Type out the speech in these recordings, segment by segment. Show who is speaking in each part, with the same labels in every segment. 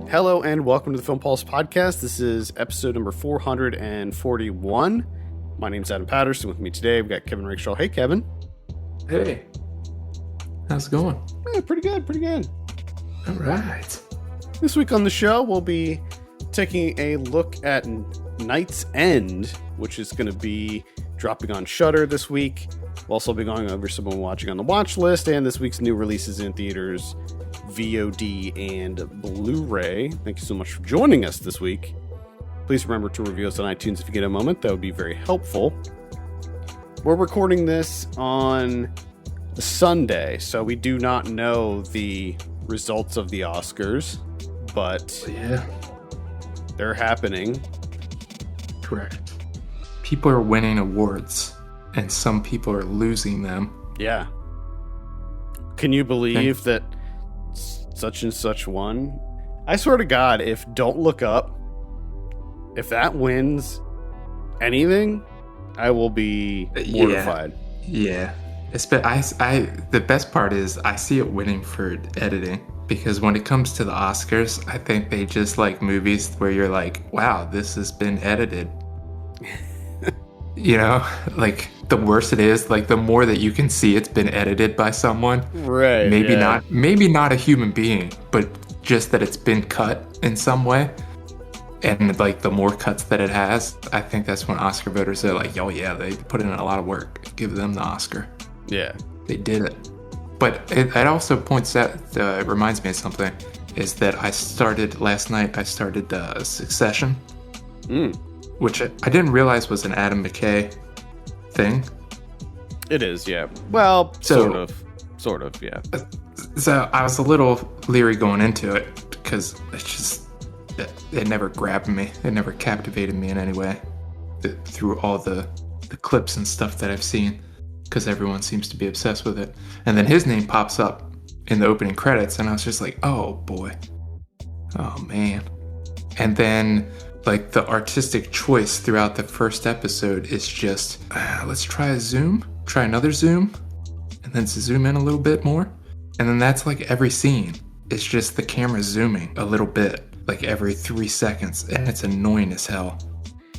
Speaker 1: Hello and welcome to the Film Pulse podcast. This is episode number 441. My name's Adam Patterson. With me today, we've got Kevin Rickshaw. Hey, Kevin.
Speaker 2: Hey, how's it going?
Speaker 1: Pretty good.
Speaker 2: All right.
Speaker 1: This week on the show, we'll be taking a look at Night's End, which is going to be dropping on Shudder this week. We'll also be going over someone watching on the watch list and this week's new releases in theaters, VOD, and Blu-ray. Thank you so much for joining us this week. Please remember to review us on iTunes if you get a moment. That would be very helpful. We're recording this on a Sunday, so we do not know the results of the Oscars, but
Speaker 2: Yeah,
Speaker 1: they're happening.
Speaker 2: correct. People are winning awards, and some people are losing them.
Speaker 1: Yeah. Can you believe that such and such won? I swear to God, if Don't Look Up, if that wins anything, I will be mortified.
Speaker 2: Yeah. The best part is I see it winning for editing, because when it comes to the Oscars, I think they just like movies where you're like, wow, this has been edited. You know, like the worse it is, like the more that you can see it's been edited by someone.
Speaker 1: Right.
Speaker 2: Maybe not a human being, but just that it's been cut in some way. And like the more cuts that it has, I think that's when Oscar voters are like, oh yeah, they put in a lot of work. Give them the Oscar.
Speaker 1: Yeah.
Speaker 2: They did it. But it also points out, it reminds me of something, is that last night I started Succession. Which I didn't realize was an Adam McKay thing.
Speaker 1: It is, yeah. Well, sort of, yeah.
Speaker 2: So I was a little leery going into it because it never grabbed me. It never captivated me in any way through all the clips and stuff that I've seen, because everyone seems to be obsessed with it. And then his name pops up in the opening credits, and I was just like, oh boy. Oh man. And then like the artistic choice throughout the first episode is just, let's try another zoom, and then zoom in a little bit more. And then that's like every scene. It's just the camera zooming a little bit, like every 3 seconds, and it's annoying as hell.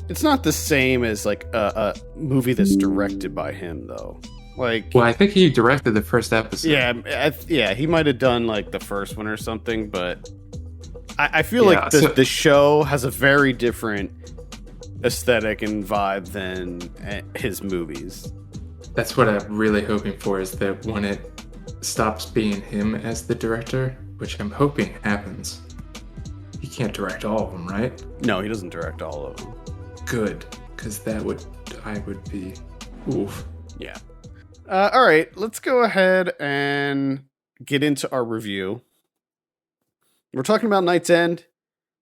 Speaker 1: It's not the same as like a movie that's directed by him, though. Like,
Speaker 2: well, I think he directed the first episode.
Speaker 1: Yeah, he might have done like the first one or something, but I feel like the show has a very different aesthetic and vibe than his movies.
Speaker 2: That's what I'm really hoping for, is that when it stops being him as the director, which I'm hoping happens. He can't direct all of them, right?
Speaker 1: No, he doesn't direct all of them.
Speaker 2: Good, because I would be, oof.
Speaker 1: Yeah. All right, let's go ahead and get into our review. We're talking about Night's End.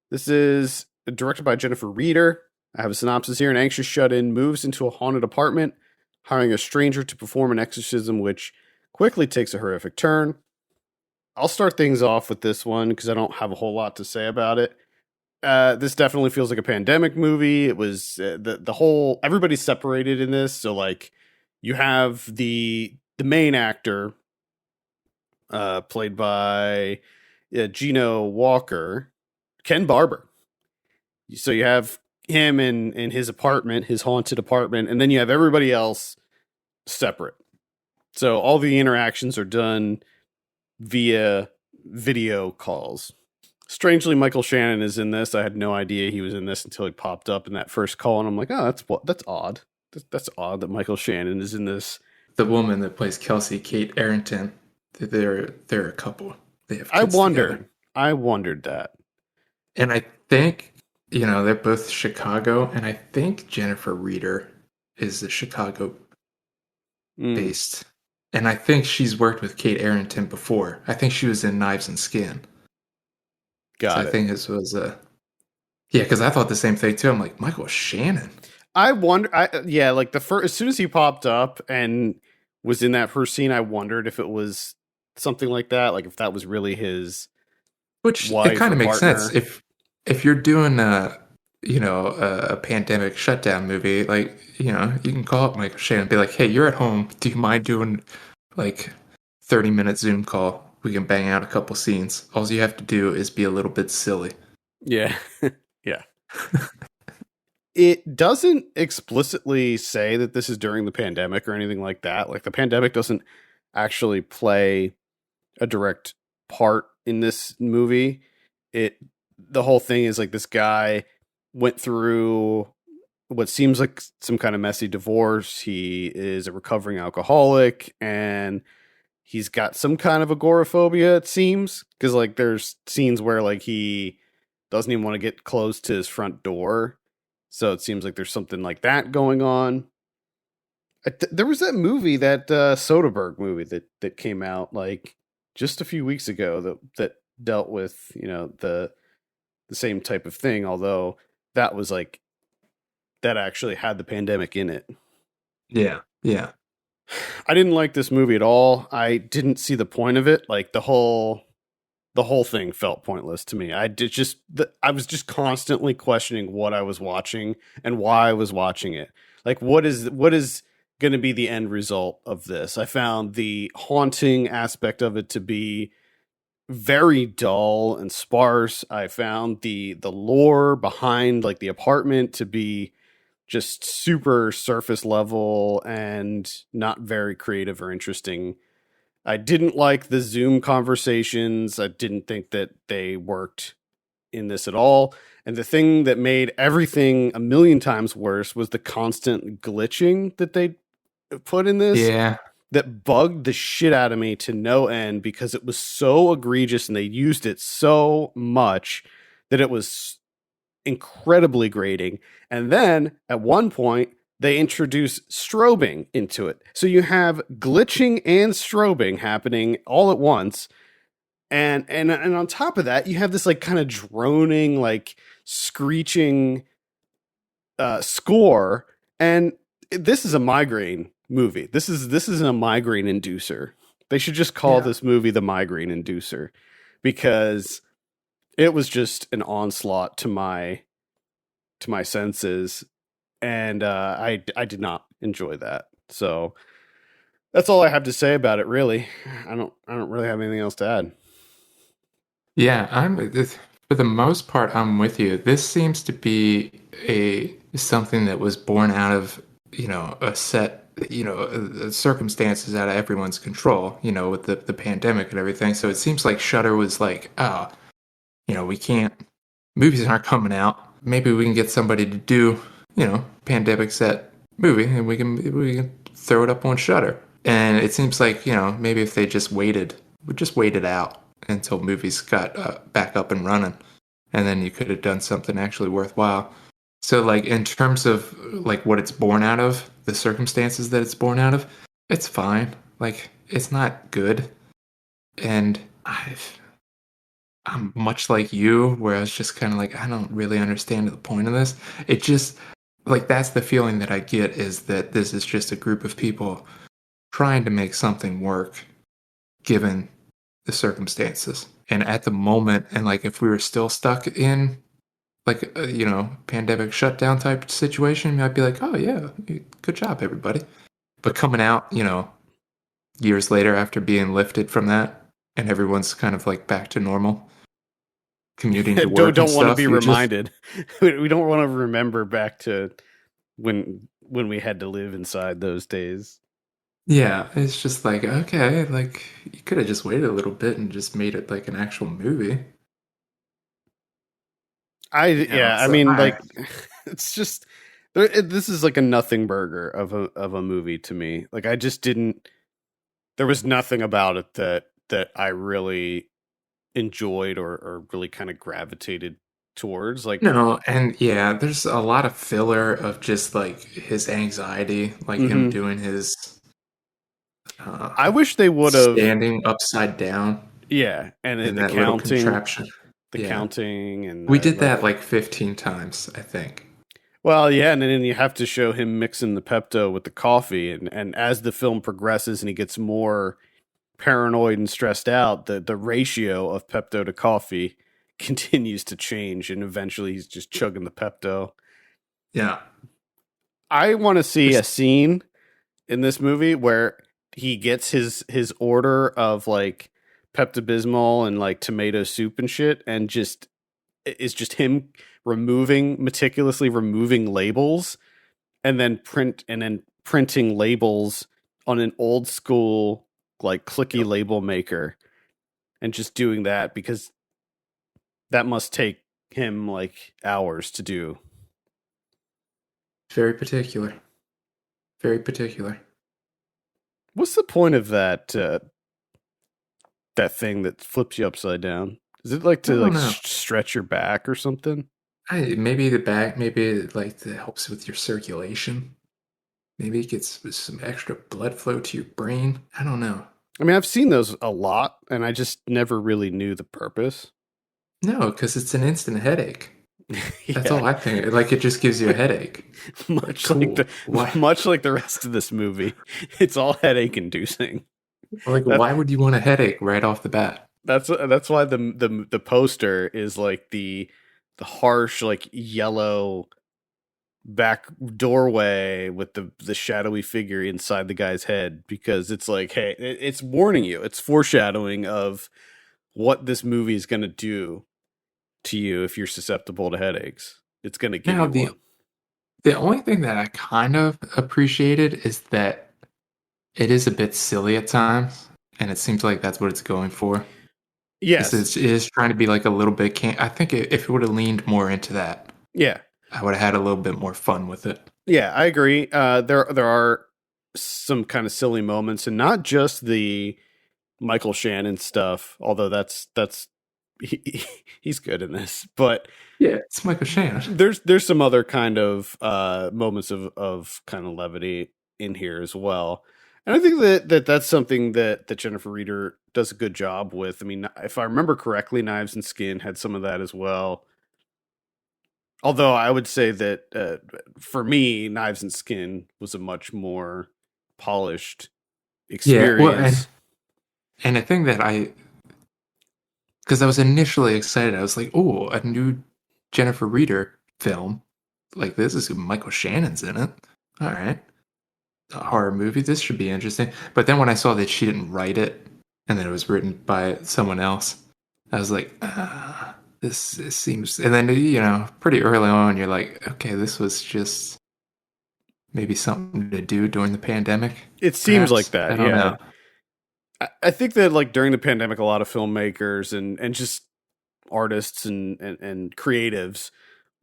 Speaker 1: This is directed by Jennifer Reeder. I have a synopsis here. An anxious shut-in moves into a haunted apartment, hiring a stranger to perform an exorcism, which quickly takes a horrific turn. I'll start things off with this one because I don't have a whole lot to say about it. This definitely feels like a pandemic movie. It was the whole, everybody's separated in this. So like you have the main actor played by Gino Walker, Ken Barber. So you have him in his apartment, his haunted apartment, and then you have everybody else separate. So all the interactions are done via video calls. Strangely, Michael Shannon is in this. I had no idea he was in this until he popped up in that first call, and I'm like, oh, that's odd. That's odd that Michael Shannon is in this.
Speaker 2: The woman that plays Kelsey, Kate Arrington, they're a couple. They have kids together.
Speaker 1: I wondered that.
Speaker 2: And I think, they're both Chicago, and I think Jennifer Reeder is a Chicago based. And I think she's worked with Kate Arrington before. I think she was in Knives and Skin.
Speaker 1: Got it.
Speaker 2: I think this was because I thought the same thing too. I'm like, Michael Shannon.
Speaker 1: I wonder. Like the first, as soon as he popped up and was in that first scene, I wondered if it was something like that, like if that was really his.
Speaker 2: Which it kind of makes sense if you're doing a pandemic shutdown movie, like you can call up Michael Shannon and be like, hey, you're at home. Do you mind doing like 30-minute Zoom call we can bang out a couple scenes. All you have to do is be a little bit silly.
Speaker 1: Yeah. Yeah. It doesn't explicitly say that this is during the pandemic or anything like that. Like the pandemic doesn't actually play a direct part in this movie. It The whole thing is like this guy went through what seems like some kind of messy divorce. He is a recovering alcoholic and he's got some kind of agoraphobia, it seems, because like there's scenes where like he doesn't even want to get close to his front door. So it seems like there's something like that going on. There was that movie, that Soderbergh movie that came out like just a few weeks ago that dealt with the same type of thing. Although that was like that actually had the pandemic in it.
Speaker 2: Yeah, yeah,
Speaker 1: I didn't like this movie at all. I didn't see the point of it. Like the whole thing felt pointless to me. I was just constantly questioning what I was watching and why I was watching it. Like what is going to be the end result of this? I found the haunting aspect of it to be very dull and sparse. I found the lore behind like the apartment to be just super surface level and not very creative or interesting. I didn't like the Zoom conversations. I didn't think that they worked in this at all. And the thing that made everything a million times worse was the constant glitching that they put in this
Speaker 2: yeah,
Speaker 1: that bugged the shit out of me to no end because it was so egregious and they used it so much that it was incredibly grating. And then at one point, they introduce strobing into it. So you have glitching and strobing happening all at once. And on top of that, you have this like kind of droning, like screeching score. And this is a migraine movie. This is a migraine inducer. They should just call
Speaker 2: yeah.
Speaker 1: this movie the migraine inducer because it was just an onslaught to my senses, and I did not enjoy that. So that's all I have to say about it. Really, I don't really have anything else to add.
Speaker 2: Yeah, for the most part, I'm with you. This seems to be a something that was born out of, a set, circumstances out of everyone's control, with the pandemic and everything. So it seems like Shudder was like, oh, we can't, movies aren't coming out. Maybe we can get somebody to do, pandemic set movie and we can throw it up on Shudder. And it seems like, maybe if they just would just wait it out until movies got back up and running, and then you could have done something actually worthwhile. So, like in terms of like what it's born out of, the circumstances that it's born out of, it's fine. Like it's not good, and I'm much like you, where I was just kind of like, I don't really understand the point of this. It just like that's the feeling that I get is that this is just a group of people trying to make something work, given the circumstances. And at the moment, and like if we were still stuck in like pandemic shutdown type situation, I'd be like, oh yeah, good job everybody. But coming out, years later after being lifted from that, and everyone's kind of like back to normal, commuting to
Speaker 1: don't
Speaker 2: work and
Speaker 1: don't want to
Speaker 2: stuff,
Speaker 1: be
Speaker 2: you just
Speaker 1: reminded. We don't want to remember back to when we had to live inside those days.
Speaker 2: yeah, it's just like okay, like you could have just waited a little bit and just made it like an actual movie.
Speaker 1: Yeah, I
Speaker 2: So
Speaker 1: mean,
Speaker 2: I
Speaker 1: like, it's just this is like a nothing burger of a movie to me. Like, I just didn't. There was nothing about it that I really enjoyed or really kind of gravitated towards. Like,
Speaker 2: no, and yeah, there's a lot of filler of just like his anxiety, like him
Speaker 1: mhm.
Speaker 2: doing his
Speaker 1: I
Speaker 2: uh,
Speaker 1: wish they would have,
Speaker 2: standing upside down
Speaker 1: yeah, and
Speaker 2: in
Speaker 1: the
Speaker 2: that little
Speaker 1: counting,
Speaker 2: contraption.
Speaker 1: the
Speaker 2: Yeah,
Speaker 1: counting, and
Speaker 2: we did
Speaker 1: like,
Speaker 2: that like 15 times, I think.
Speaker 1: well, yeah, and then you have to show him mixing the Pepto with the coffee, and as the film progresses and he gets more paranoid and stressed out, the ratio of Pepto to coffee continues to change, and eventually he's just chugging the Pepto.
Speaker 2: Yeah,
Speaker 1: I want to see a
Speaker 2: There's-
Speaker 1: scene in this movie where he gets his order of like Pepto-Bismol and like tomato soup and shit, and just it's just him meticulously removing labels and then printing labels on an old school like clicky
Speaker 2: Yep.
Speaker 1: label maker and just doing that because that must take him like hours to do.
Speaker 2: Very particular. Very particular.
Speaker 1: What's the point of that thing that flips you upside down? Is it like
Speaker 2: I
Speaker 1: to
Speaker 2: don't
Speaker 1: like
Speaker 2: know.
Speaker 1: stretch your back or something?
Speaker 2: Maybe the back, maybe it helps with your circulation. Maybe it gets some extra blood flow to your brain. I don't know.
Speaker 1: I mean, I've seen those a lot, and I just never really knew the purpose.
Speaker 2: No, because it's an instant headache. That's
Speaker 1: Yeah,
Speaker 2: all I think. Like it just gives you a headache. Like
Speaker 1: much like
Speaker 2: cool. Why?
Speaker 1: the rest of this movie, it's all headache inducing.
Speaker 2: Like
Speaker 1: That
Speaker 2: why would you want a headache right off the bat?
Speaker 1: that's why the poster is like the harsh like yellow back doorway with the shadowy figure inside the guy's head because it's like, hey, it's warning you, it's foreshadowing of what this movie is going to do to you if you're susceptible to headaches. It's going to give
Speaker 2: Now
Speaker 1: you one.
Speaker 2: the only thing that I kind of appreciated is that it is a bit silly at times, and it seems like that's what it's going for.
Speaker 1: Yes.
Speaker 2: It is trying to be like a little bit. I think if it would have leaned more into that,
Speaker 1: Yeah.
Speaker 2: I would have had a little bit more fun with it.
Speaker 1: Yeah, I agree. There are some kind of silly moments, and not just the Michael Shannon stuff, although that's he's good in this. But
Speaker 2: Yeah, it's Michael Shannon.
Speaker 1: there's some other kind of moments of kind of levity in here as well. And I think that's something that Jennifer Reeder does a good job with. I mean, if I remember correctly, Knives and Skin had some of that as well. Although I would say that for me, Knives and Skin was a much more polished
Speaker 2: Yeah, well,
Speaker 1: experience.
Speaker 2: and I think that because I was initially excited, I was like, "Oh, a new Jennifer Reeder film like this is Michael Shannon's in it. All right, a horror movie. This should be interesting." But then when I saw that she didn't write it and that it was written by someone else, I was like, this seems. And then pretty early on, you're like, okay, this was just maybe something to do during the pandemic.
Speaker 1: It seems like
Speaker 2: Perhaps I
Speaker 1: that,
Speaker 2: don't
Speaker 1: yeah.
Speaker 2: know.
Speaker 1: I think that like during the pandemic, a lot of filmmakers and just artists and creatives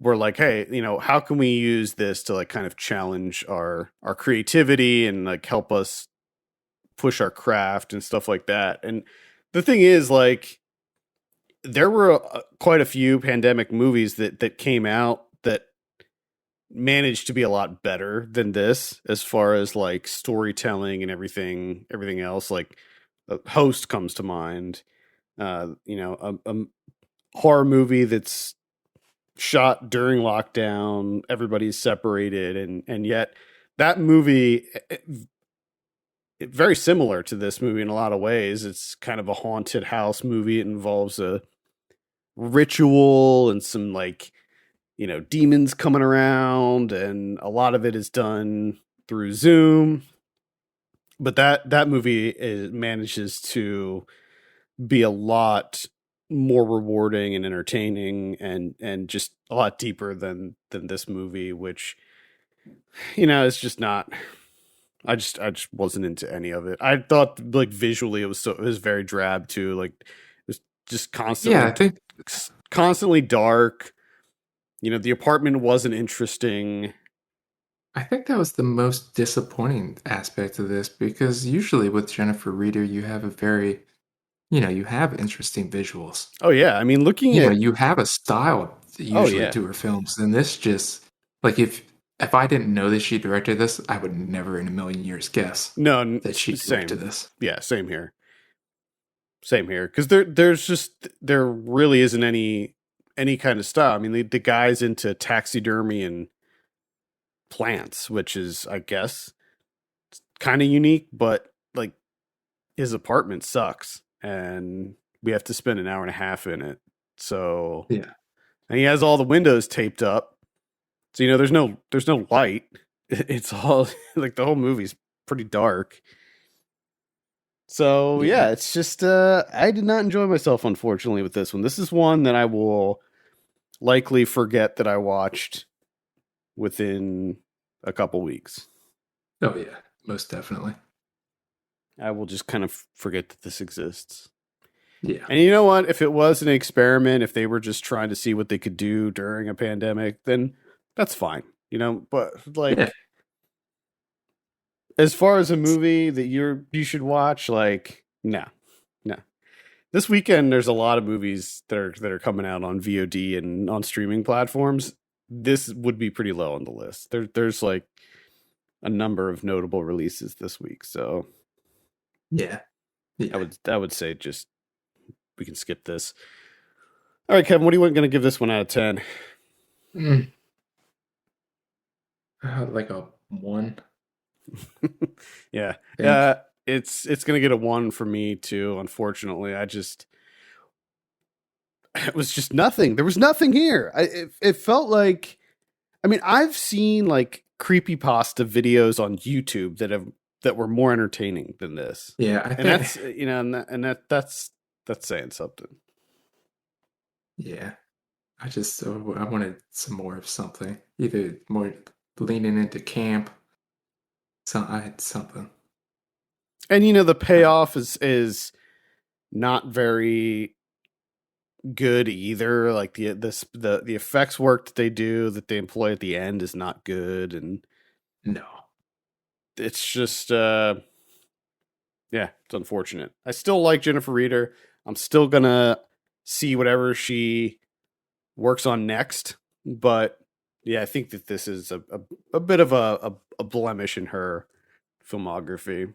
Speaker 1: were like, hey, how can we use this to like kind of challenge our creativity and like help us push our craft and stuff like that. And the thing is, like, there were quite a few pandemic movies that came out that managed to be a lot better than this as far as like storytelling and everything else. Like Host comes to mind. A horror movie that's shot during lockdown, everybody's separated, and yet that movie very similar to this movie in a lot of ways. It's kind of a haunted house movie. It involves a ritual and some like demons coming around, and a lot of it is done through Zoom. But that movie manages to be a lot more rewarding and entertaining and just a lot deeper than this movie, which it's just not. I just wasn't into any of it. I thought like visually it was very drab too. Like it was just
Speaker 2: Yeah, I think
Speaker 1: constantly dark. The apartment wasn't interesting.
Speaker 2: that was the most disappointing aspect of this because usually with Jennifer Reeder, you have a very, you have interesting visuals.
Speaker 1: Oh yeah, I mean looking at
Speaker 2: You have a style
Speaker 1: oh
Speaker 2: usually
Speaker 1: yeah.
Speaker 2: to her films, and this just like if I didn't know that she directed this, I would never in a million years guess
Speaker 1: No,
Speaker 2: that she directed
Speaker 1: same.
Speaker 2: this.
Speaker 1: Yeah, same here. Same here cuz there really isn't any kind of style. I mean the guy's into taxidermy and plants, which is I guess kind of unique, but like his apartment sucks and we have to spend an hour and a half in it. So,
Speaker 2: Yeah.
Speaker 1: and he has all the windows taped up. So, there's no light. It's all like the whole movie's pretty dark. So
Speaker 2: Yeah.
Speaker 1: yeah, it's just I did not enjoy myself unfortunately with this one. This is one that I will likely forget that I watched within a couple weeks.
Speaker 2: Oh yeah, most definitely.
Speaker 1: I will just kind of forget that this exists.
Speaker 2: Yeah.
Speaker 1: And you know what? If it was an experiment, if they were just trying to see what they could do during a pandemic, then that's fine. But
Speaker 2: Yeah.
Speaker 1: like as far as a movie that you should watch, like no, no. This weekend there's a lot of movies that are coming out on VOD and on streaming platforms. This would be pretty low on the list. There's like a number of notable releases this week, so
Speaker 2: Yeah.
Speaker 1: I
Speaker 2: Yeah.
Speaker 1: would I would say just we can skip this. All right, Kevin, what are you going to give this one out of 10?
Speaker 2: Mm. Like a one,
Speaker 1: Yeah.
Speaker 2: I think.
Speaker 1: It's going to get a 1 for me too, unfortunately. It was just nothing. There was nothing here. It felt like I mean, I've seen like creepypasta videos on YouTube that were more entertaining than this.
Speaker 2: Yeah, I
Speaker 1: And
Speaker 2: think.
Speaker 1: that's saying something.
Speaker 2: Yeah, I wanted some more of something, either more leaning into camp. So I had something.
Speaker 1: And the
Speaker 2: Uh,
Speaker 1: payoff is not very good either. Like the effects work that they do that they employ at the end is not good, and
Speaker 2: no.
Speaker 1: it's just yeah, it's unfortunate. I still like Jennifer Reeder. I'm still gonna see whatever she works on next, but yeah, I think that this is a bit of a blemish in her filmography.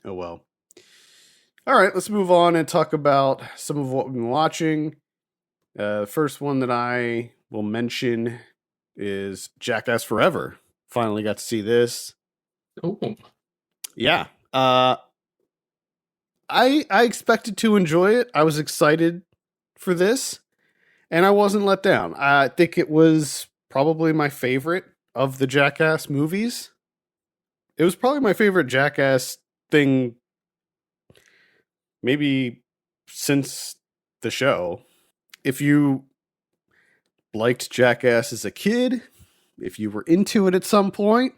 Speaker 1: Oh well. All right, let's move on and talk about some of what we've been watching. The first one that I will mention is Jackass Forever. Finally got to see this.
Speaker 2: Oh,
Speaker 1: Yeah. I expected to enjoy it. I was excited for this, and I wasn't let down. I think it was probably my favorite of the Jackass movies. It was probably my favorite Jackass thing, maybe since the show. If you liked Jackass as a kid, if you were into it at some point,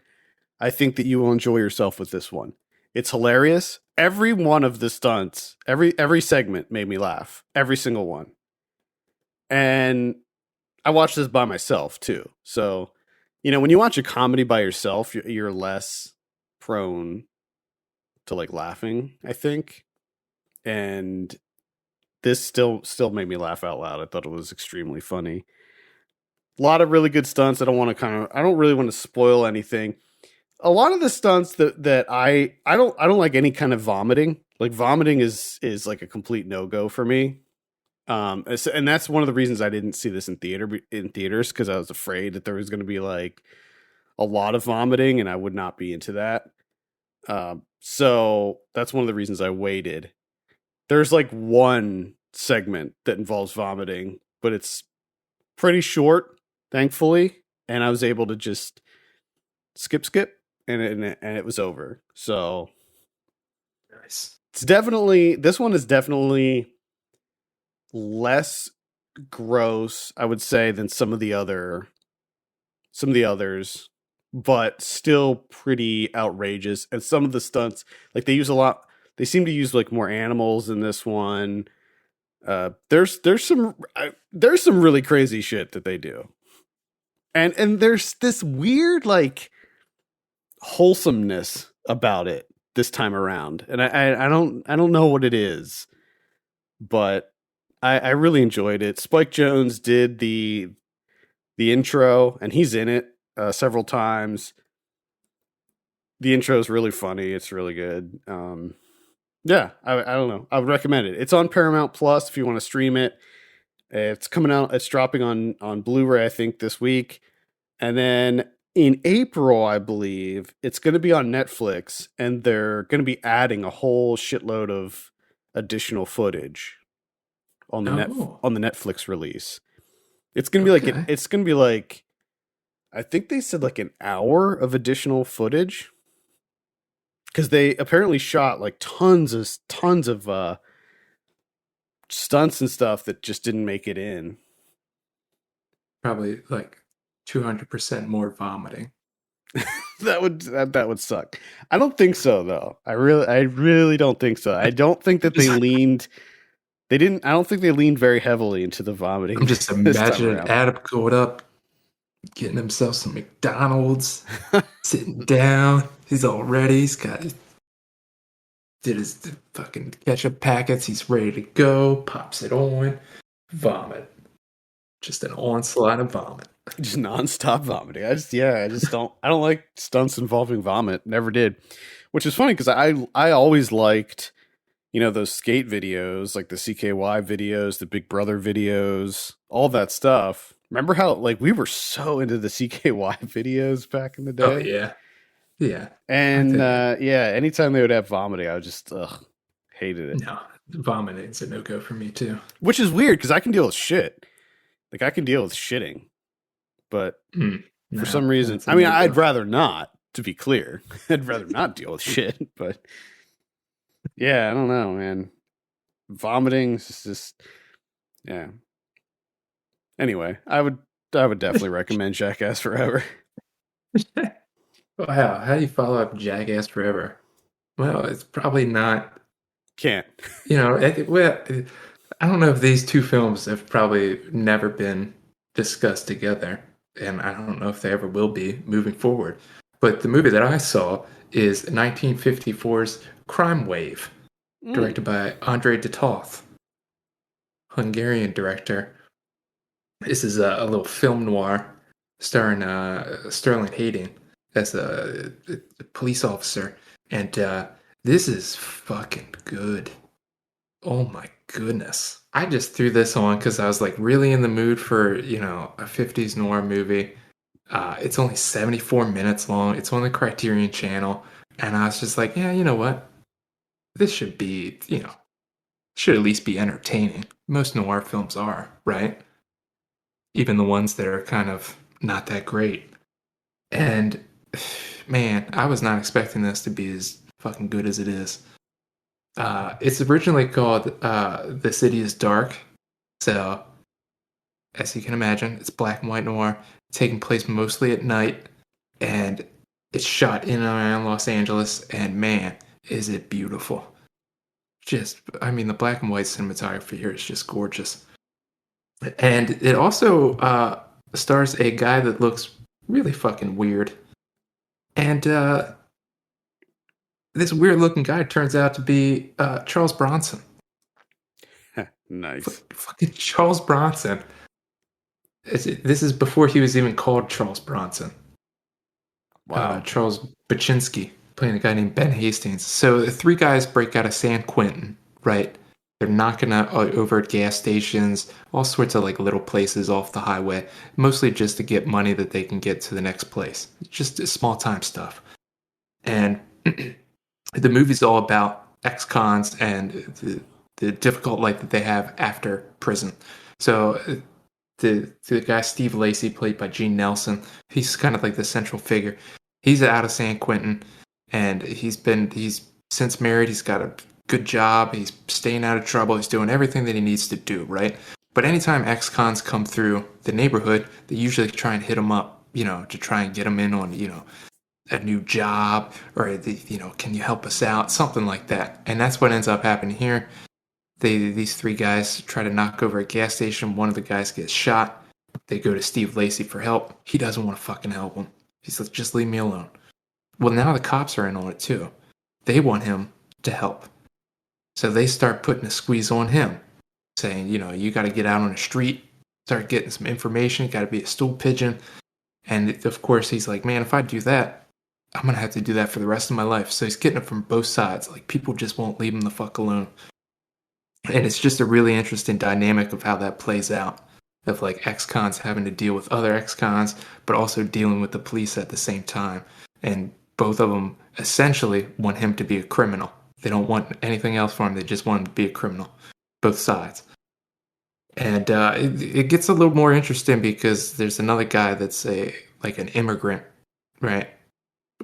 Speaker 1: I think that you will enjoy yourself with this one. It's hilarious. Every one of the stunts, every segment made me laugh. Every single one. And I watched this by myself too. So, when you watch a comedy by yourself, you're less prone to like laughing, I think. And this still made me laugh out loud. I thought it was extremely funny. A lot of really good stunts. I don't really want to spoil anything. A lot of the stunts that I don't like any kind of vomiting. Like vomiting is like a complete no-go for me. And that's one of the reasons I didn't see this in theaters because I was afraid that there was going to be like a lot of vomiting and I would not be into that. So that's one of the reasons I waited. There's like one segment that involves vomiting, but it's pretty short, thankfully, and I was able to just skip, and it was over. So
Speaker 2: nice.
Speaker 1: this one is definitely less gross, I would say, than some of the others, but still pretty outrageous. And some of the stunts, like they seem to use like more animals in this one. There's some really crazy shit that they do, and there's this weird like wholesomeness about it this time around, and I don't know what it is, but I really enjoyed it. Spike Jones did the intro, and he's in it several times. The intro is really funny. It's really good. Yeah, I don't know. I would recommend it. It's on Paramount Plus if you want to stream it. It's coming out. It's dropping on Blu-ray, I think, this week, and then in April, I believe it's going to be on Netflix, and they're going to be adding a whole shitload of additional footage
Speaker 2: Oh,
Speaker 1: on the Netflix release. It's going to be
Speaker 2: okay.
Speaker 1: it's going to be like I think they said like an hour of additional footage because they apparently shot like tons of stunts and stuff that just didn't make it in.
Speaker 2: Probably like 200% more vomiting.
Speaker 1: That would suck. I don't think so though. I really don't think so. I don't think that they didn't I don't think they leaned very heavily into the vomiting
Speaker 2: I'm just
Speaker 1: this time
Speaker 2: imagining
Speaker 1: around.
Speaker 2: Adam going up, getting himself some McDonald's, sitting down. He's all ready. He's got did his fucking ketchup packets. He's ready to go. Pops it on. Vomit. Just an onslaught of vomit.
Speaker 1: Just nonstop vomiting. I just I don't like stunts involving vomit. Never did. Which is funny because I always liked, you know, those skate videos, like the CKY videos, the Big Brother videos, all that stuff. Remember how like we were so into the CKY videos back in the
Speaker 2: Oh
Speaker 1: day?
Speaker 2: yeah. Yeah.
Speaker 1: And yeah, anytime they would have vomiting, I would just hated it.
Speaker 2: No, vomiting's a no-go for me too.
Speaker 1: Which is weird because I can deal with shit. Like I can deal with shitting, but
Speaker 2: No,
Speaker 1: for some reason,
Speaker 2: that's a
Speaker 1: I mean,
Speaker 2: no-go.
Speaker 1: I'd rather not. To be clear, I'd rather not deal with shit. But yeah, I don't know, man. Vomiting is just yeah. Anyway, I would definitely recommend Jackass Forever.
Speaker 2: Wow, how do you follow up Jackass Forever? Well, it's probably not.
Speaker 1: Can't.
Speaker 2: Well, I don't know if these two films have probably never been discussed together, and I don't know if they ever will be moving forward. But the movie that I saw is 1954's Crime Wave, directed by Andrei Titov, Hungarian director. This is a little film noir starring Sterling Hayden as a police officer, and this is fucking good. Oh my goodness. I just threw this on because I was like really in the mood for, a 50s noir movie. It's only 74 minutes long. It's on the Criterion channel. And I was just like, yeah, you know what? This should be, should at least be entertaining. Most noir films are, right? Even the ones that are kind of not that great. And man, I was not expecting this to be as fucking good as it is. It's originally called The City is Dark. So, as you can imagine, it's black and white noir, taking place mostly at night, and it's shot in and around Los Angeles, and man, is it beautiful. The black and white cinematography here is just gorgeous. And it also stars a guy that looks really fucking weird. And this weird looking guy turns out to be Charles Bronson.
Speaker 1: Nice.
Speaker 2: Fucking Charles Bronson. This is before he was even called Charles Bronson.
Speaker 1: Wow.
Speaker 2: Charles Baczynski, playing a guy named Ben Hastings. So the three guys break out of San Quentin, right? They're knocking over at gas stations, all sorts of like little places off the highway, mostly just to get money that they can get to the next place. Just small time stuff. And the movie's all about ex-cons and the difficult life that they have after prison. So the guy Steve Lacy, played by Gene Nelson, he's kind of like the central figure. He's out of San Quentin, and he's since married. He's got a good job. He's staying out of trouble. He's doing everything that he needs to do, right? But anytime ex-cons come through the neighborhood, they usually try and hit him up, to try and get him in on, a new job, or can you help us out, something like that. And that's what ends up happening here. These three guys try to knock over a gas station. One of the guys gets shot. They go to Steve Lacy for help. He doesn't want to fucking help them. He's like, just leave me alone. Well, now the cops are in on it too. They want him to help. So they start putting a squeeze on him, saying, you got to get out on the street, start getting some information, got to be a stool pigeon. And of course, he's like, man, if I do that, I'm going to have to do that for the rest of my life. So he's getting it from both sides. Like, people just won't leave him the fuck alone. And it's just a really interesting dynamic of how that plays out. Of like ex-cons having to deal with other ex-cons, but also dealing with the police at the same time. And both of them essentially want him to be a criminal. They don't want anything else for him. They just want him to be a criminal. Both sides. And it gets a little more interesting because there's another guy that's an immigrant, right?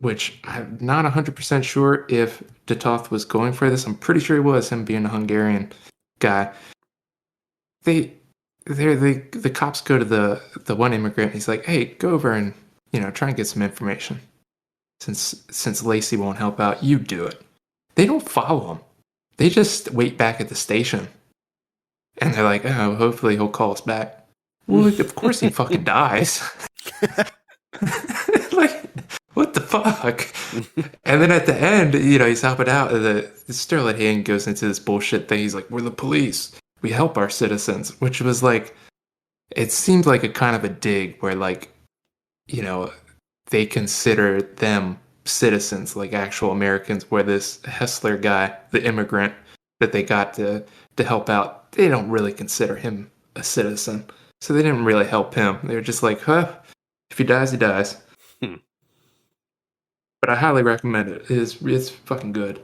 Speaker 2: which I'm not 100% sure if Detoth was going for this. I'm pretty sure he was, him being a Hungarian guy. They, the cops go to the one immigrant. He's like, hey, go over and, try and get some information. Since Lacey won't help out, you do it. They don't follow him. They just wait back at the station. And they're like, oh, hopefully he'll call us back. Well, of course he fucking dies. Like, what the fuck? And then at the end, he's helping out. The Sterling Hayden goes into this bullshit thing. He's like, we're the police. We help our citizens. Which was like, it seemed like a kind of a dig where, like, they consider them citizens, like actual Americans, where this Hessler guy, the immigrant that they got to help out, they don't really consider him a citizen. So they didn't really help him. They were just like, huh, if he dies, he dies. But I highly recommend it. It's fucking good.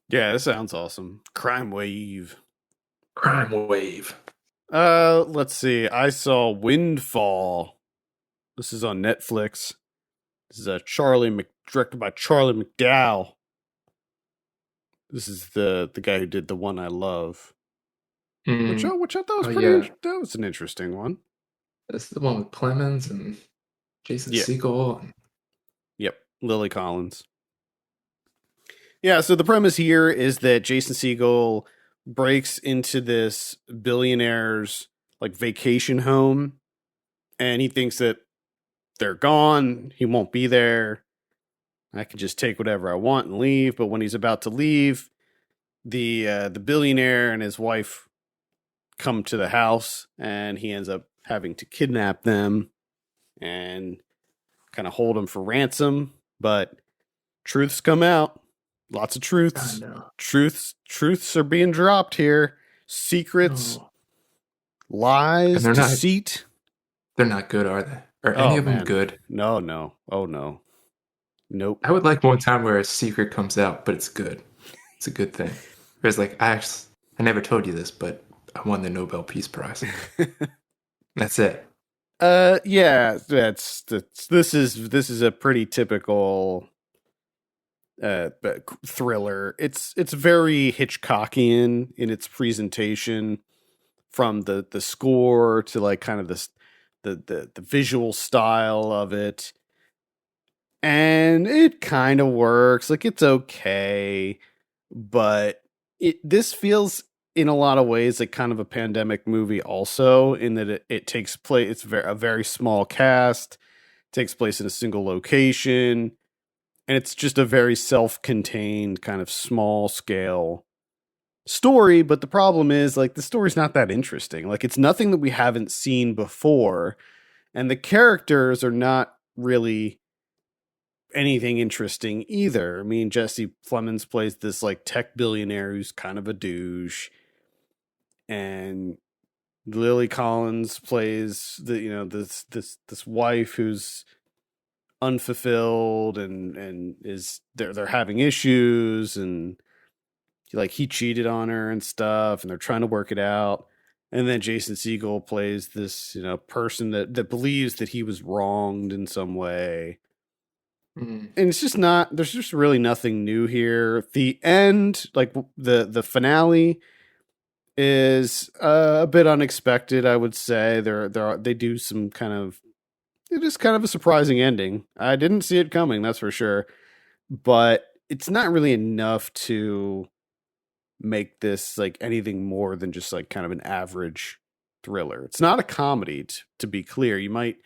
Speaker 1: Yeah, this sounds awesome. Crime Wave.
Speaker 2: Crime Wave.
Speaker 1: Let's see. I saw Windfall. This is on Netflix. This is directed by Charlie McDowell. This is the guy who did The One I Love. Which I thought was pretty. That was an interesting one.
Speaker 2: That's the one with Clemens and Jason Segel.
Speaker 1: Yep, Lily Collins. Yeah, so the premise here is that Jason Segel breaks into this billionaire's like vacation home, and he thinks that they're gone. He won't be there. I can just take whatever I want and leave. But when he's about to leave, the billionaire and his wife come to the house, and he ends up having to kidnap them and kind of hold them for ransom. But truths come out. Lots of truths. Truths are being dropped here. Secrets, lies, deceit.
Speaker 2: They're not good, are they? Are any of them good?
Speaker 1: No. Oh, no. Nope.
Speaker 2: I would like one time where a secret comes out, but it's good. It's a good thing. Whereas, like, I never told you this, but I won the Nobel Peace Prize. That's it.
Speaker 1: Yeah, this is a pretty typical thriller. It's very Hitchcockian in its presentation, from the score to like kind of the visual style of it. And it kind of works. Like, it's okay, but this feels in a lot of ways like kind of a pandemic movie also, in that it takes place, it's a very small cast, takes place in a single location, and it's just a very self-contained kind of small scale story. But the problem is, like, the story's not that interesting. Like, it's nothing that we haven't seen before, and the characters are not really anything interesting either. I mean, Jesse Plemons plays this like tech billionaire who's kind of a douche, and Lily Collins plays this wife who's unfulfilled and is they're having issues, and like he cheated on her and stuff, and they're trying to work it out. And then Jason Segel plays this person that believes that he was wronged in some way. And it's just not, there's just really nothing new here. The end, like the finale, is a bit unexpected, I would say. They do some kind of, it is kind of a surprising ending. I didn't see it coming, that's for sure. But it's not really enough to make this like anything more than just like kind of an average thriller. It's not a comedy, to be clear. You might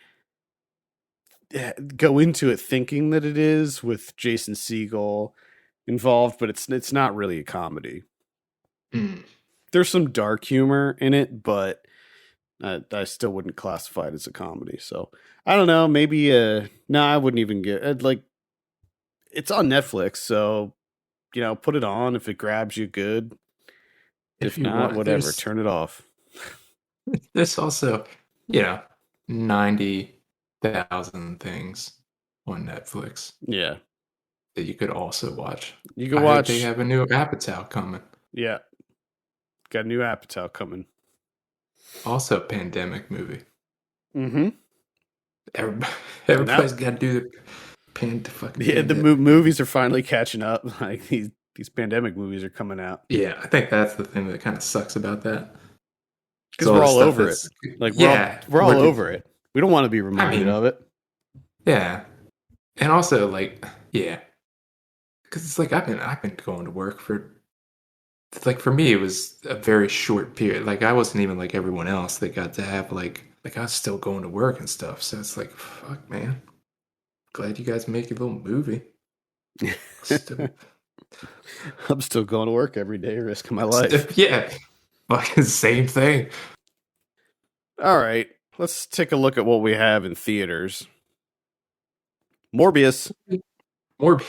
Speaker 1: go into it thinking that it is, with Jason Segel involved, but it's not really a comedy. There's some dark humor in it, but I still wouldn't classify it as a comedy. So I don't know, maybe no, I wouldn't even get like, it's on Netflix, so put it on. If it grabs you, good. If not, whatever, turn it off.
Speaker 2: There's also 90,000 things on Netflix.
Speaker 1: Yeah,
Speaker 2: that you could also watch.
Speaker 1: You can watch.
Speaker 2: They have a new Apatow coming.
Speaker 1: Yeah, got a new Apatow coming.
Speaker 2: Also, pandemic movie.
Speaker 1: Mm-hmm.
Speaker 2: Everybody's got to do the
Speaker 1: Yeah, the movies are finally catching up. Like these pandemic movies are coming out
Speaker 2: Yeah, I think that's the thing that kind of sucks about that. Because
Speaker 1: because
Speaker 2: all
Speaker 1: we're
Speaker 2: the
Speaker 1: all
Speaker 2: stuff
Speaker 1: over it.
Speaker 2: that's
Speaker 1: Like
Speaker 2: yeah,
Speaker 1: we're all over it. We don't want to be
Speaker 2: I
Speaker 1: reminded
Speaker 2: mean,
Speaker 1: of it.
Speaker 2: yeah, and also like yeah, because it's like I've been going to work for like for me it was a very short period. Like I wasn't even like everyone else that got to have like I was still going to work and stuff. So it's like fuck, man. Glad you guys make your little movie. Still,
Speaker 1: I'm still going to work every day, risking my life.
Speaker 2: yeah, fucking same thing.
Speaker 1: All right, let's take a look at what we have in theaters. Morbius.
Speaker 2: More.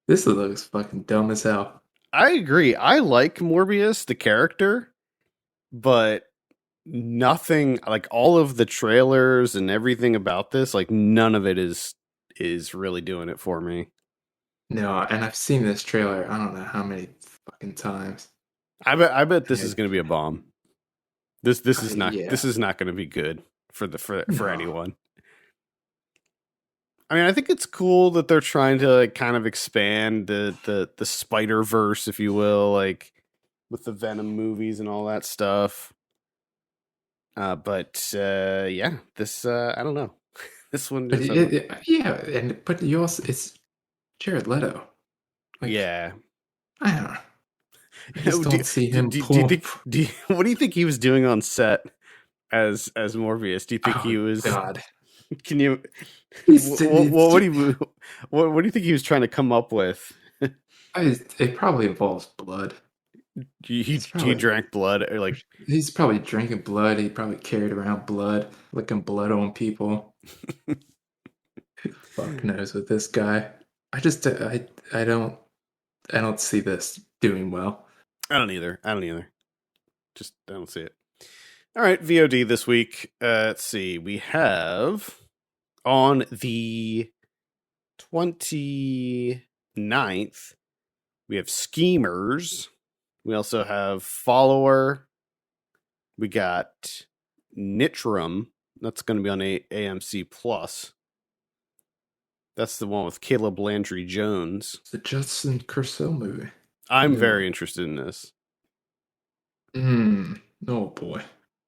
Speaker 2: This looks fucking dumb as hell.
Speaker 1: I agree. I like Morbius, the character, but nothing like all of the trailers and everything about this, like none of it is really doing it for me.
Speaker 2: No, and I've seen this trailer. I don't know how many fucking times.
Speaker 1: I bet this is
Speaker 2: And
Speaker 1: going to be a bomb. This
Speaker 2: yeah,
Speaker 1: is not going to be good for
Speaker 2: no,
Speaker 1: anyone. I mean, I think it's cool that they're trying to like kind of expand the Spider Verse, if you will, like with the Venom movies and all that stuff. But yeah, this I don't know. This one
Speaker 2: but
Speaker 1: just I don't know.
Speaker 2: yeah, and but you also it's Jared Leto. Like
Speaker 1: Yeah.
Speaker 2: I don't know. I just
Speaker 1: do,
Speaker 2: don't see
Speaker 1: do,
Speaker 2: him
Speaker 1: do you
Speaker 2: pull.
Speaker 1: think what do you think he was doing on set as Morbius? Do you think
Speaker 2: Oh
Speaker 1: he was?
Speaker 2: God,
Speaker 1: Can you?
Speaker 2: it's
Speaker 1: What do you what do you think he was trying to come up with?
Speaker 2: it probably involves blood. He's
Speaker 1: He
Speaker 2: probably
Speaker 1: drank blood or like
Speaker 2: he's probably drinking blood. He probably carried around blood, licking blood on people. Fuck knows with this guy. I just I don't see this doing well.
Speaker 1: I don't either. I don't either. Just I don't see it. All right, VOD this week. Let's see. We have on the 29th, we have Schemers. We also have Follower. We got Nitram. That's going to be on AMC Plus. That's the one with Caleb Landry Jones.
Speaker 2: It's the Justin Curcell movie.
Speaker 1: I'm
Speaker 2: New
Speaker 1: very
Speaker 2: one.
Speaker 1: interested in this.
Speaker 2: Oh boy.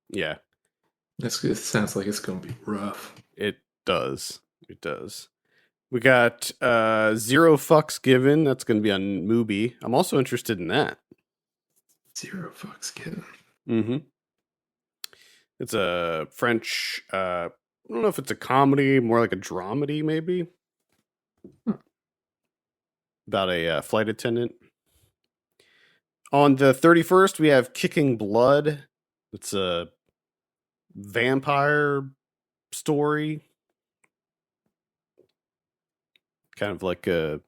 Speaker 1: Yeah,
Speaker 2: It sounds like it's gonna be rough.
Speaker 1: it does. It does. We got Zero Fucks Given. That's going to be on Mubi. I'm also interested in that.
Speaker 2: Zero fucks given.
Speaker 1: Mm-hmm. It's a French. I don't know if it's a comedy, more like a dramedy, maybe.
Speaker 2: Huh.
Speaker 1: About a flight attendant. On the 31st, we have Kicking Blood. It's a vampire story. Kind of like a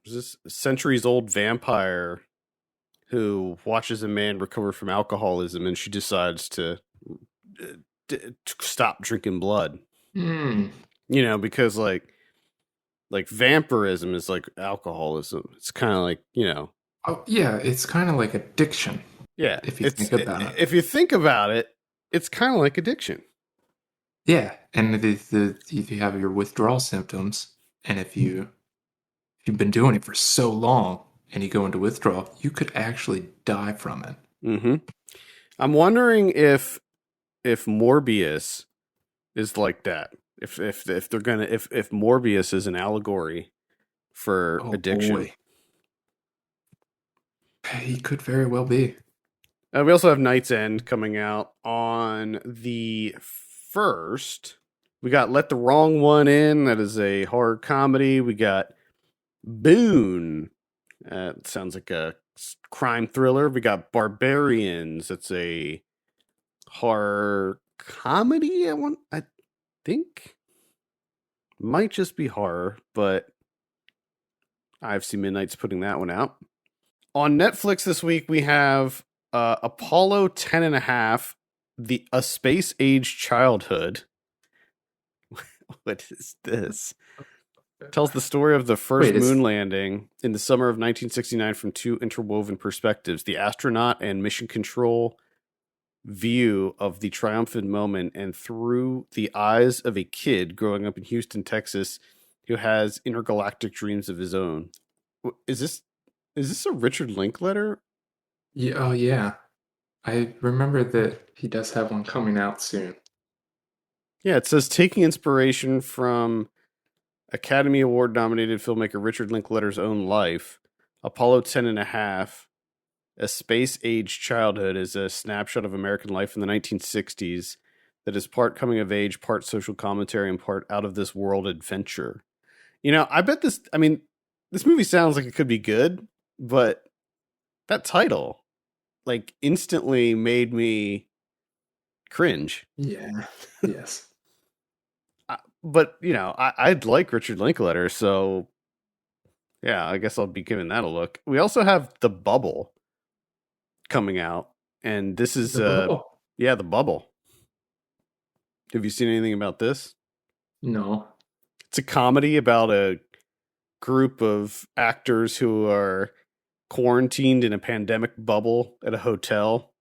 Speaker 1: centuries old vampire who watches a man recover from alcoholism and she decides to stop drinking blood.
Speaker 2: Hmm.
Speaker 1: You know, because like vampirism is like alcoholism. It's kind of like, you know,
Speaker 2: Oh yeah, it's kind of like addiction
Speaker 1: yeah,
Speaker 2: if you think about it.
Speaker 1: if you think about it, it's kind of like addiction.
Speaker 2: Yeah, and if you have your withdrawal symptoms, and if you've been doing it for so long and you go into withdrawal, you could actually die from it.
Speaker 1: Mm-hmm. I'm wondering if Morbius is like that. If they're gonna if Morbius is an allegory for
Speaker 2: Oh
Speaker 1: addiction.
Speaker 2: boy, he could very well be.
Speaker 1: We also have Night's End coming out on the 1st. We got Let the Wrong One In. That is a horror comedy. We got Boone. Sounds like a crime thriller. We got Barbarians. It's a horror comedy. I think might just be horror, but IFC Midnight's putting that one out. On Netflix this week, we have Apollo 10 and a half, A Space Age Childhood. What is this? Tells the story of the first
Speaker 2: Wait, is
Speaker 1: moon landing in the summer of 1969 from two interwoven perspectives: the astronaut and mission control view of the triumphant moment and through the eyes of a kid growing up in Houston, Texas, who has intergalactic dreams of his own. Is this a Richard Linklater?
Speaker 2: Yeah, oh yeah. I remember that he does have one coming out soon.
Speaker 1: Yeah, it says taking inspiration from Academy Award nominated filmmaker Richard Linklater's own life, Apollo 10 and a half, a space age childhood is a snapshot of American life in the 1960s that is part coming of age, part social commentary, and part out of this world adventure. I bet this movie sounds like it could be good, but that title, like, instantly made me cringe.
Speaker 2: Yeah. Yes.
Speaker 1: But, I'd like Richard Linklater, so yeah, I guess I'll be giving that a look. We also have The Bubble coming out, and this is,
Speaker 2: The Bubble.
Speaker 1: yeah, The Bubble. Have you seen anything about this?
Speaker 2: No.
Speaker 1: It's a comedy about a group of actors who are quarantined in a pandemic bubble at a hotel,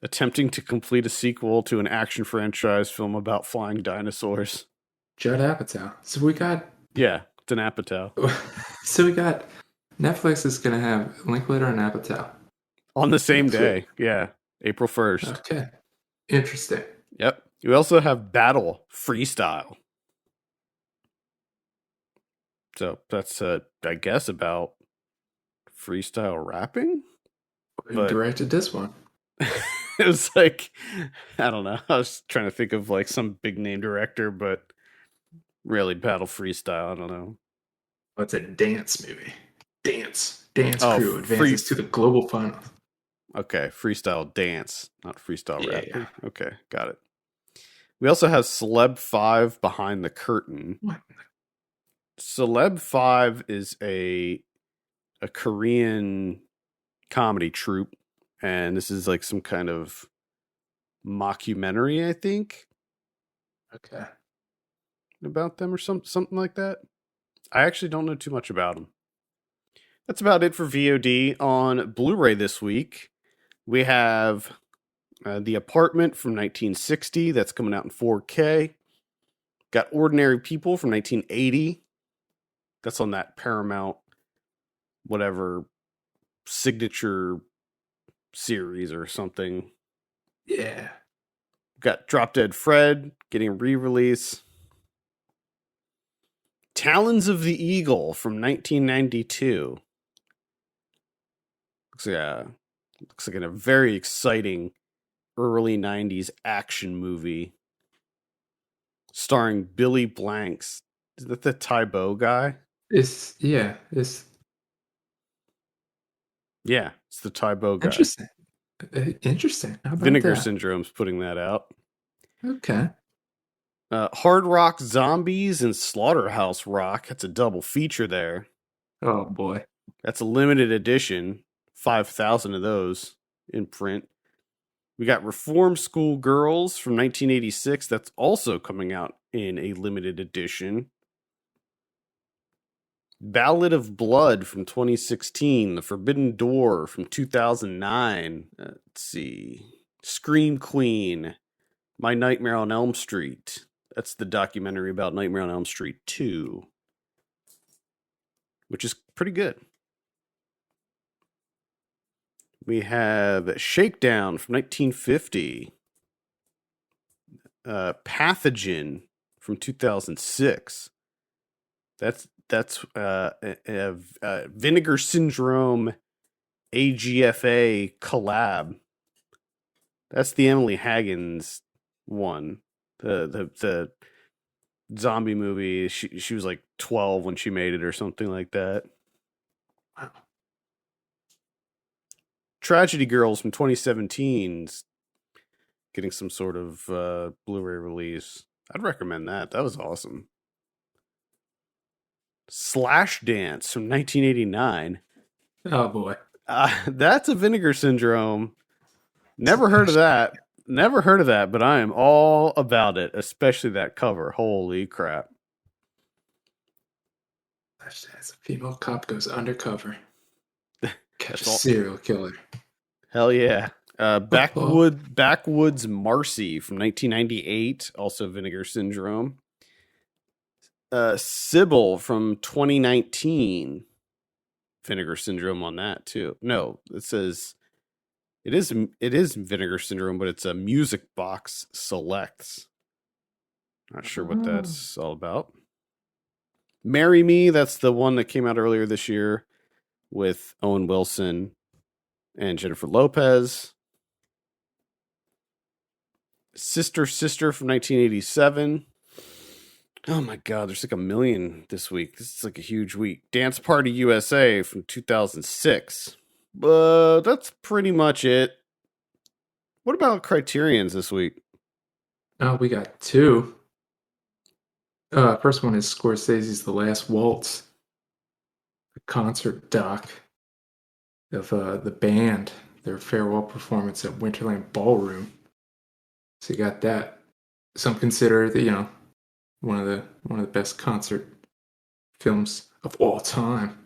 Speaker 1: attempting to complete a sequel to an action franchise film about flying dinosaurs.
Speaker 2: Judd Apatow.
Speaker 1: Yeah, it's an Apatow.
Speaker 2: So we got Netflix is gonna have Linklater and Apatow.
Speaker 1: On the same
Speaker 2: That's
Speaker 1: day. Yeah, April 1st.
Speaker 2: Okay. Interesting.
Speaker 1: Yep. We also have Battle Freestyle. So that's, I guess, about freestyle rapping.
Speaker 2: Who
Speaker 1: But
Speaker 2: directed this one?
Speaker 1: it was like, I don't know. I was trying to think of like some big name director, but really Battle Freestyle. I don't know.
Speaker 2: Oh, it's a dance movie. Dance
Speaker 1: Oh,
Speaker 2: crew advances to the global finals.
Speaker 1: Okay, freestyle dance, not freestyle
Speaker 2: Yeah.
Speaker 1: rapping. Okay, got it. We also have Celeb 5 Behind the Curtain.
Speaker 2: What?
Speaker 1: Celeb 5 is a Korean comedy troupe, and this is like some kind of mockumentary, I think,
Speaker 2: Okay.
Speaker 1: about them or something like that. I actually don't know too much about them. That's about it for VOD. On Blu-ray this week, we have The Apartment from 1960. That's coming out in 4K. Got Ordinary People from 1980. That's on that Paramount, whatever, signature series or something.
Speaker 2: Yeah.
Speaker 1: Got Drop Dead Fred getting a re-release. Talons of the Eagle from 1992. Looks like a very exciting early 90s action movie starring Billy Blanks. Is that the Tybo guy?
Speaker 2: It's
Speaker 1: Yeah, it's the Tybo guy.
Speaker 2: interesting. Interesting. How about
Speaker 1: Vinegar
Speaker 2: that?
Speaker 1: Syndrome's putting that out.
Speaker 2: Okay.
Speaker 1: Hard Rock Zombies and Slaughterhouse Rock. That's a double feature there.
Speaker 2: Oh boy.
Speaker 1: That's a limited edition. 5,000 of those in print. We got Reform School Girls from 1986. That's also coming out in a limited edition. Ballad of Blood from 2016. The Forbidden Door from 2009. Let's see. Scream Queen. My Nightmare on Elm Street. That's the documentary about Nightmare on Elm Street 2. Which is pretty good. We have Shakedown from 1950. Pathogen from 2006. That's Vinegar Syndrome AGFA collab. That's the Emily Haggins one. The zombie movie. She was like 12 when she made it or something like that.
Speaker 2: Wow.
Speaker 1: Tragedy Girls from 2017 getting some sort of Blu-ray release. I'd recommend that. That was awesome. Slash Dance from 1989.
Speaker 2: Oh boy.
Speaker 1: That's a Vinegar Syndrome. Never heard of that. Never heard of that, but I am all about it, especially that cover. Holy crap.
Speaker 2: As a female cop goes undercover. Catch a
Speaker 1: all.
Speaker 2: serial killer.
Speaker 1: Hell yeah.
Speaker 2: Oh,
Speaker 1: Backwoods Marcy from 1998, also Vinegar Syndrome. Sybil from 2019, Vinegar Syndrome on that too. No, it says it is Vinegar Syndrome, but it's a Music Box Selects. Not sure what that's all about. Marry Me, that's the one that came out earlier this year with Owen Wilson and Jennifer Lopez. Sister from 1987. Oh my God, there's like a million this week. This is like a huge week. Dance Party USA from 2006. But that's pretty much it. What about Criterions this week?
Speaker 2: oh, we got two. First one is Scorsese's The Last Waltz, the concert doc of the band, their farewell performance at Winterland Ballroom. So you got that. Some consider that, one of the best concert films of all time.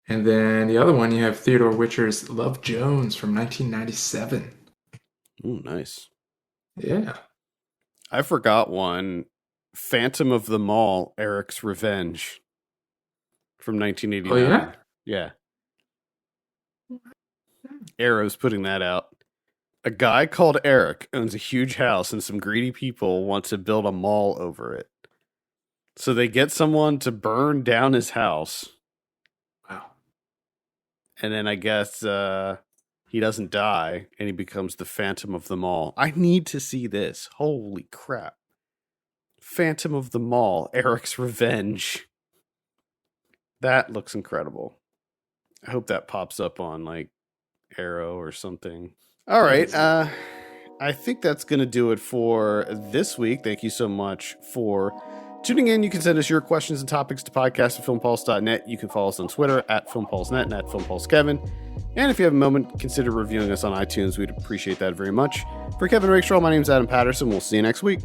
Speaker 2: And then the other one, you have Theodore Witcher's Love Jones from 1997.
Speaker 1: Oh, nice.
Speaker 2: Yeah.
Speaker 1: I forgot one. Phantom of the Mall, Eric's Revenge from 1989.
Speaker 2: Oh,
Speaker 1: yeah? Yeah. Arrow's putting that out. A guy called Eric owns a huge house and some greedy people want to build a mall over it. So they get someone to burn down his house.
Speaker 2: Wow.
Speaker 1: And then I guess he doesn't die and he becomes the Phantom of the Mall. I need to see this. Holy crap. Phantom of the Mall, Eric's Revenge. That looks incredible. I hope that pops up on like Arrow or something. All right. I think that's going to do it for this week. Thank you so much for tuning in. You can send us your questions and topics to podcast@filmpulse.net. You can follow us on Twitter @filmpulsenet and @filmpulsekevin. And if you have a moment, consider reviewing us on iTunes. We'd appreciate that very much. For Kevin Rakestraw, my name is Adam Patterson. We'll see you next week.